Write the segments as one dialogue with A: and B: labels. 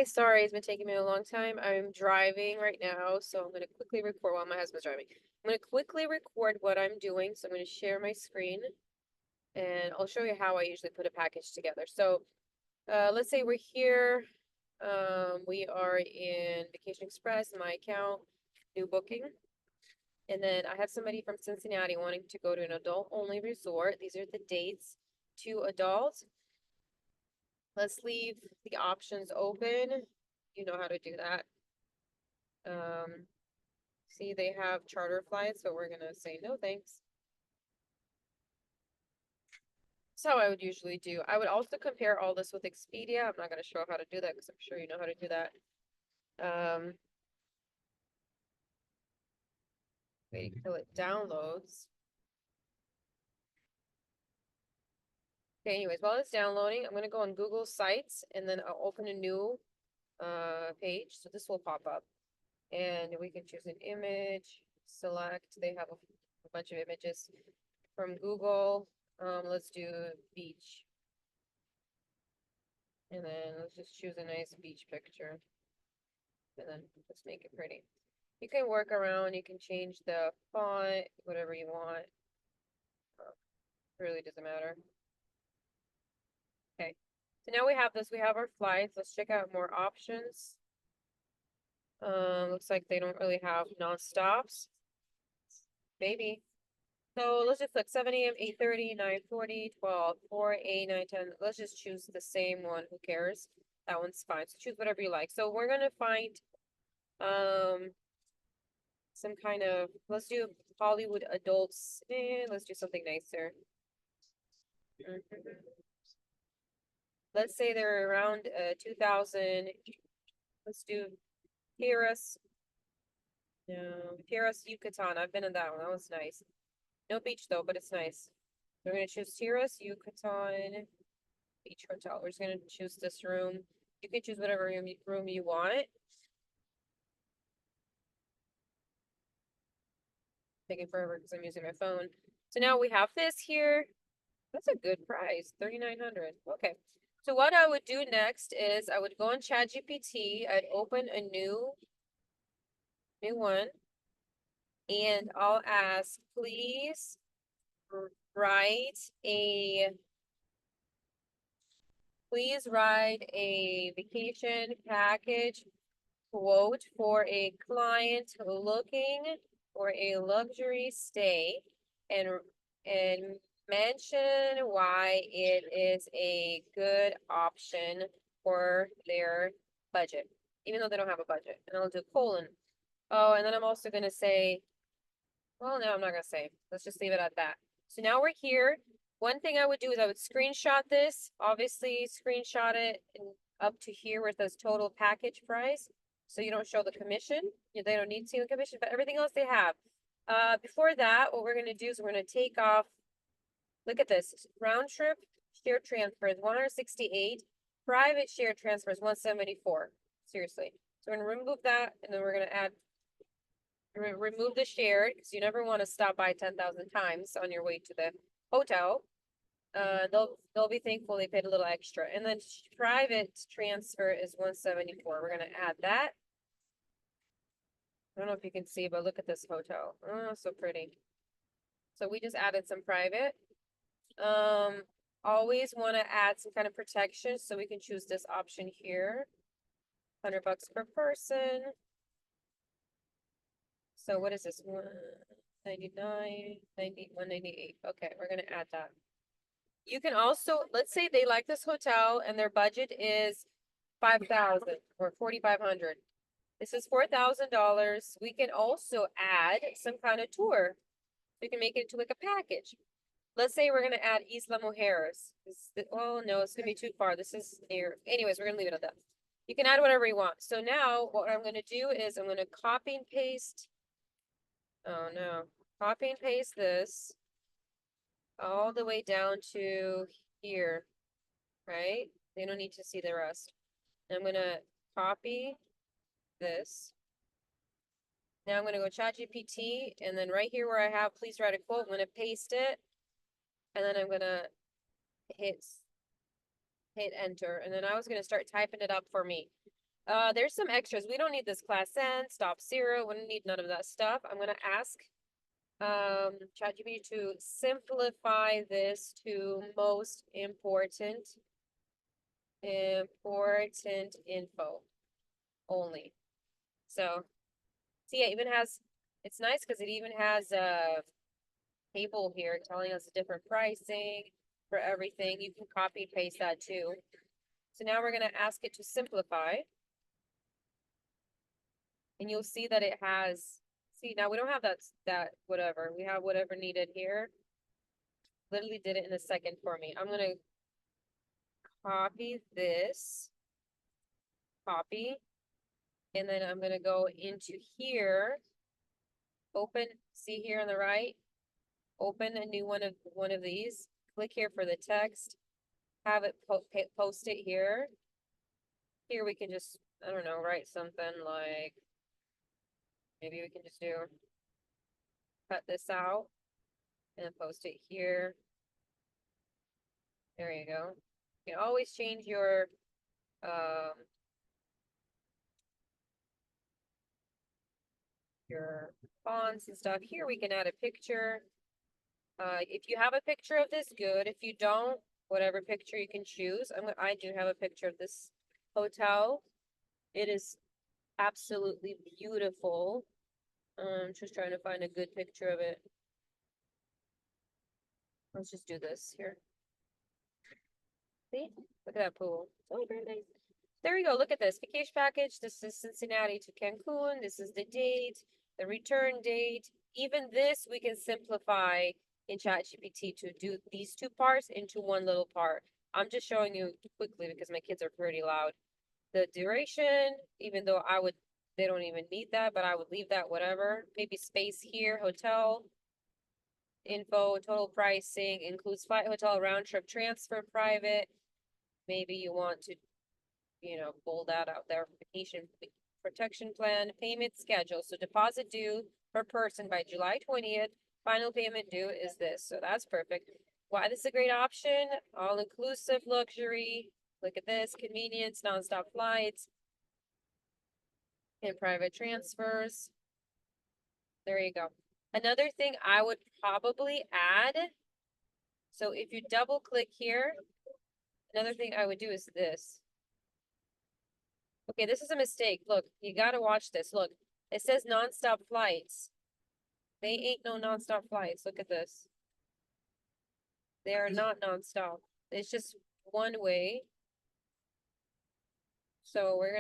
A: Hi, sorry, it's been taking me a long time. I'm driving right now, so I'm going to quickly record while my husband's driving. I'm going to quickly record what I'm doing, so I'm going to share my screen, and I'll show you how I usually put a package together. So, let's say we're here. We are in Vacation Express, my account, new booking. And then I have somebody from Cincinnati wanting to go to an adult-only resort. These are the dates. 2 adults. Let's leave the options open. You know how to do that. See, they have charter flights, but we're gonna say no thanks. That's how I would usually do. I would also compare all this with Expedia. I'm not gonna show how to do that because I'm sure you know how to do that. Wait until it downloads. Okay, anyways, while it's downloading, I'm gonna go on Google Sites and then I'll open a new page. So this will pop up. And we can choose an image, select, they have a bunch of images from Google. Let's do beach. And then let's just choose a nice beach picture. And then just make it pretty. You can work around, you can change the font, whatever you want. It really doesn't matter. Okay, so now we have this, we have our flights. Let's check out more options. Looks like they don't really have non-stops. Maybe. So let's just look 7 a.m., 8:30, 9:40, 12, 4, 8, 9, 10. Let's just choose the same one. Who cares? That one's fine. So choose whatever you like. So we're gonna find some kind of, let's do Hollywood adults. Let's do something nicer. Let's say they're around 2000. Let's do Paris. No, Paris, Yucatan. I've been in that one. That was nice. No beach though, but it's nice. We're gonna choose Tiras, Yucatan, Beach Hotel. We're just gonna choose this room. You can choose whatever room you want. Taking forever because I'm using my phone. So now we have this here. That's a good price, 3,900. Okay. So what I would do next is I would go on ChatGPT. I'd open a new one, and I'll ask, please write a vacation package quote for a client looking for a luxury stay, and mention why it is a good option for their budget, even though they don't have a budget. And I'll do colon. Oh, and then I'm also gonna say, well, no, I'm not gonna say. Let's just leave it at that. So now we're here. One thing I would do is I would screenshot this, obviously screenshot it up to here where it says total package price. So you don't show the commission. They don't need to see the commission, but everything else they have. Before that, what we're gonna do is we're gonna take off, look at this, round trip share transfer is 168, private share transfer is 174. Seriously. So we're gonna remove that, and then we're gonna add, remove the shared, because you never want to stop by 10,000 times on your way to the hotel. They'll be thankful they paid a little extra. And then private transfer is 174. We're gonna add that. I don't know if you can see, but look at this hotel. Oh, so pretty. So we just added some private. Always want to add some kind of protection, so we can choose this option here. $100 per person. So what is this? 199, 90, 198. Okay, we're gonna add that. You can also, let's say they like this hotel and their budget is 5,000 or 4,500. This is $4,000. We can also add some kind of tour. We can make it into like a package. Let's say we're gonna add Isla Mujeres. Oh no, it's gonna be too far. This is near. Anyways, we're gonna leave it at that. You can add whatever you want. So now what I'm gonna do is I'm gonna copy and paste. Oh no, copy and paste this all the way down to here, right? They don't need to see the rest. I'm gonna copy this. Now I'm gonna go ChatGPT, and then right here where I have please write a quote, I'm gonna paste it, and then I'm gonna hit enter, and then I was gonna start typing it up for me. There's some extras. We don't need this class N, stop zero. We don't need none of that stuff. I'm gonna ask ChatGPT to simplify this to most important info only. So see, it even has, it's nice because it even has a table here telling us the different pricing for everything. You can copy and paste that too. So now we're gonna ask it to simplify. And you'll see that it has, see, now we don't have that whatever. We have whatever needed here. Literally did it in a second for me. I'm gonna copy this, copy, and then I'm gonna go into here, open, see here on the right, open a new one of these, click here for the text, have it post it here. Here we can just, I don't know, write something like, maybe we can just do, cut this out and post it here. There you go. You can always change your fonts and stuff. Here we can add a picture. If you have a picture of this, good. If you don't, whatever picture you can choose. I do have a picture of this hotel. It is absolutely beautiful. Just trying to find a good picture of it. Let's just do this here. See? Look at that pool. Oh, very nice. There we go. Look at this vacation package. This is Cincinnati to Cancun. This is the date, the return date. Even this we can simplify in ChatGPT to do these two parts into one little part. I'm just showing you quickly because my kids are pretty loud. The duration, even though they don't even need that, but I would leave that whatever. Maybe space here, hotel info, total pricing, includes flight, hotel, round trip, transfer, private. Maybe you want to, pull that out there. Vacation protection plan, payment schedule. So deposit due per person by July 20th. Final payment due is this. So that's perfect. Why this is a great option? All inclusive luxury. Look at this, convenience, nonstop flights, and private transfers. There you go. Another thing I would probably add. So if you double click here, another thing I would do is this. Okay, this is a mistake. Look, you gotta watch this. Look, it says nonstop flights. They ain't no nonstop flights. Look at this. They are not nonstop. It's just one way. So we're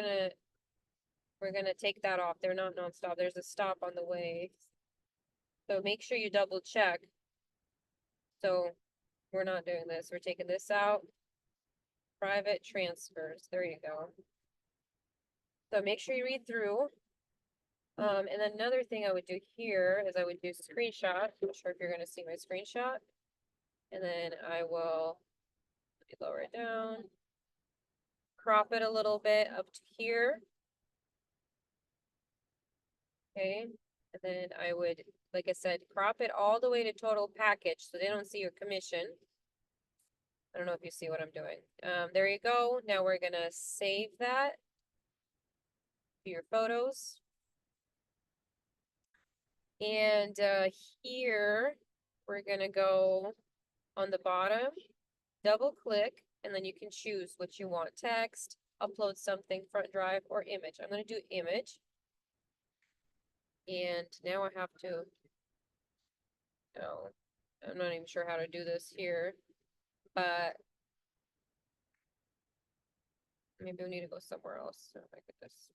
A: gonna take that off. They're not nonstop. There's a stop on the way. So make sure you double check. So we're not doing this. We're taking this out. Private transfers. There you go. So make sure you read through. And then another thing I would do here is I would do screenshot. I'm not sure if you're gonna see my screenshot. And then I will lower it down, crop it a little bit up to here. Okay, and then I would, like I said, crop it all the way to total package so they don't see your commission. I don't know if you see what I'm doing. There you go. Now we're gonna save that to your photos. And here we're gonna go on the bottom, double click, and then you can choose what you want. Text, upload something, front drive, or image. I'm gonna do image. And now I have to, no, I'm not even sure how to do this here, but maybe we need to go somewhere else. Oh my goodness.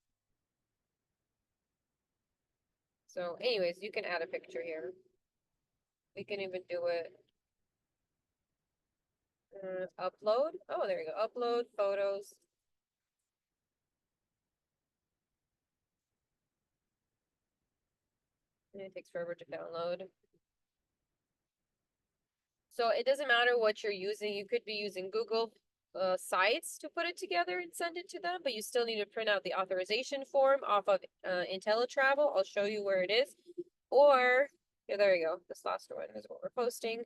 A: So anyways, you can add a picture here. We can even do it. Upload. Oh, there you go. Upload photos. And it takes forever to download. So it doesn't matter what you're using. You could be using Google Sites to put it together and send it to them, but you still need to print out the authorization form off of IntelliTravel. I'll show you where it is. Or, yeah, there you go. This last one is what we're posting.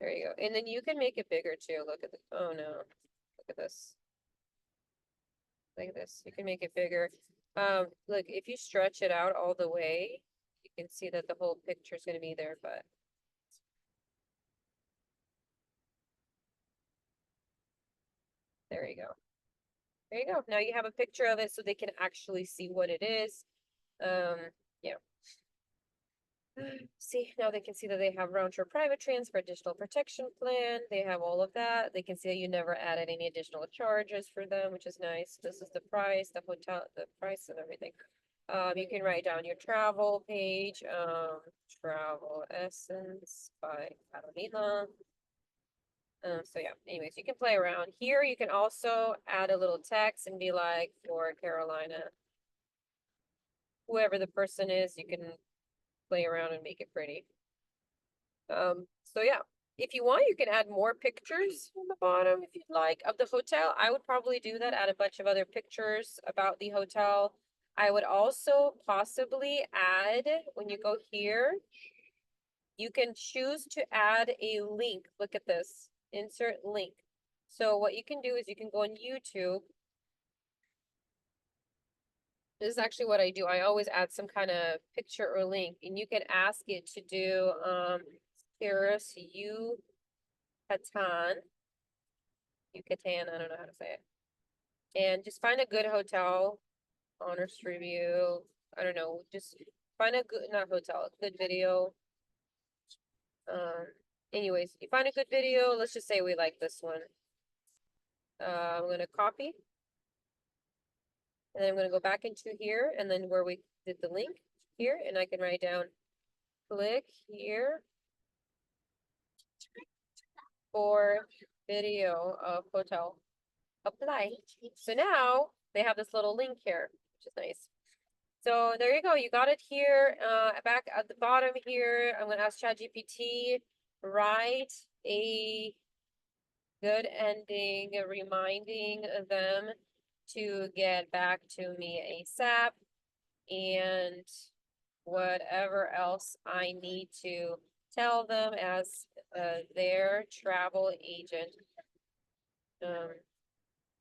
A: There you go. And then you can make it bigger too. Look at the, oh no, look at this. like this. You can make it bigger. Look, if you stretch it out all the way, you can see that the whole picture is gonna be there, but there you go. There you go. Now you have a picture of it so they can actually see what it is. Yeah. See, now they can see that they have round trip private transfer, additional protection plan. They have all of that. They can see that you never added any additional charges for them, which is nice. This is the price, the hotel, the price and everything. You can write down your travel page, travel essence by Karolina. So yeah, anyways, you can play around. Here you can also add a little text and be like, for Carolina, whoever the person is, you can play around and make it pretty. So yeah, if you want, you can add more pictures on the bottom if you'd like of the hotel. I would probably do that, add a bunch of other pictures about the hotel. I would also possibly add, when you go here, you can choose to add a link. Look at this, insert link. So what you can do is you can go on YouTube. This is actually what I do. I always add some kind of picture or link, and you can ask it to do Paris Yucatan. Yucatan, I don't know how to say it. And just find a good hotel, honest review. I don't know, just find a good, not hotel, good video. Anyways, you find a good video. Let's just say we like this one. I'm gonna copy. And then I'm gonna go back into here and then where we did the link here, and I can write down, click here for video of hotel. Apply. So now they have this little link here, which is nice. So there you go. You got it here. Back at the bottom here, I'm gonna ask ChatGPT, write a good ending, reminding them to get back to me ASAP, and whatever else I need to tell them as their travel agent.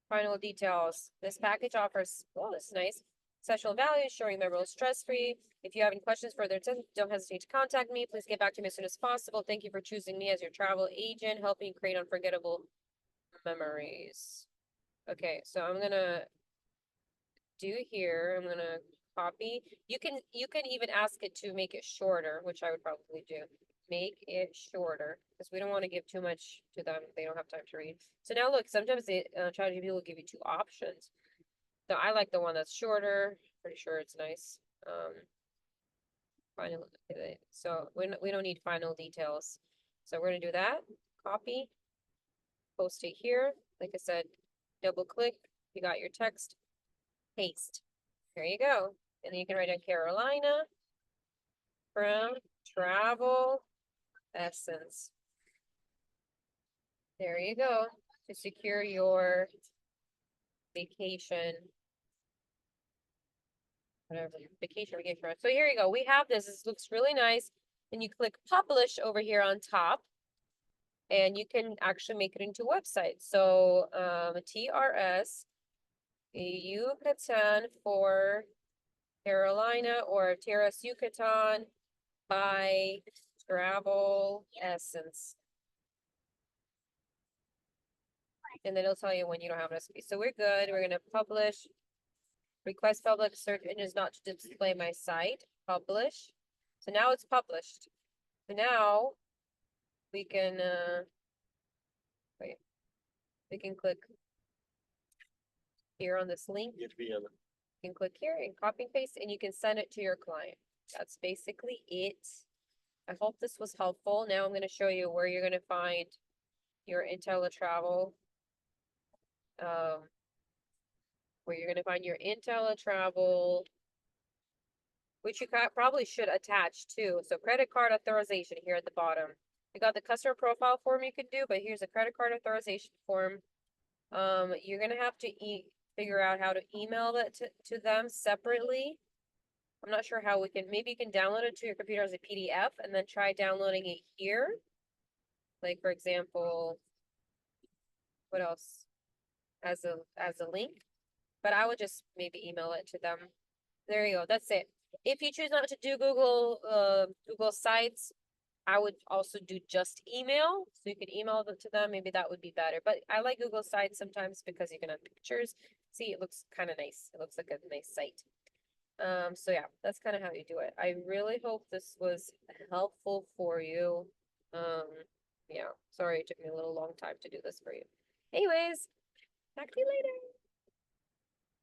A: Final details. This package offers, oh, this is nice, sessional value, showing memorable stress-free. If you have any questions further, don't hesitate to contact me. Please get back to me as soon as possible. Thank you for choosing me as your travel agent, helping create unforgettable memories. Okay, so I'm gonna do here, I'm gonna copy. You can even ask it to make it shorter, which I would probably do. Make it shorter, because we don't want to give too much to them. They don't have time to read. So now look, sometimes the ChatGPT will give you two options. So I like the one that's shorter. Pretty sure it's nice. Final. So we don't need final details. So we're gonna do that. Copy. Post it here. Like I said, double click. You got your text. Paste. There you go. And then you can write down Carolina from Travel Essence. There you go. To secure your vacation. Whatever, vacation. So here you go. We have this. This looks really nice. And you click publish over here on top. And you can actually make it into a website. So TRS Yucatan for Carolina, or TRS Yucatan by Travel Essence. And then it'll tell you when you don't have an recipe. So we're good. We're gonna publish. Request public search engines not to display my site. Publish. So now it's published. So now we can wait. We can click here on this link. You can click here and copy and paste, and you can send it to your client. That's basically it. I hope this was helpful. Now I'm going to show you where you're going to find your IntelliTravel. Where you're going to find your IntelliTravel, which you probably should attach too. So credit card authorization here at the bottom. You got the customer profile form you could do, but here's a credit card authorization form. You're going to have to figure out how to email that to them separately. I'm not sure how we can, maybe you can download it to your computer as a PDF and then try downloading it here. Like for example, what else? As a link. but I would just maybe email it to them. There you go. That's it. If you choose not to do Google Sites, I would also do just email. So you could email it to them. Maybe that would be better. But I like Google Sites sometimes because you can have pictures. See, it looks kind of nice. It looks like a nice site. So yeah, that's kind of how you do it. I really hope this was helpful for you. Yeah, sorry it took me a little long time to do this for you. Anyways, talk to you later.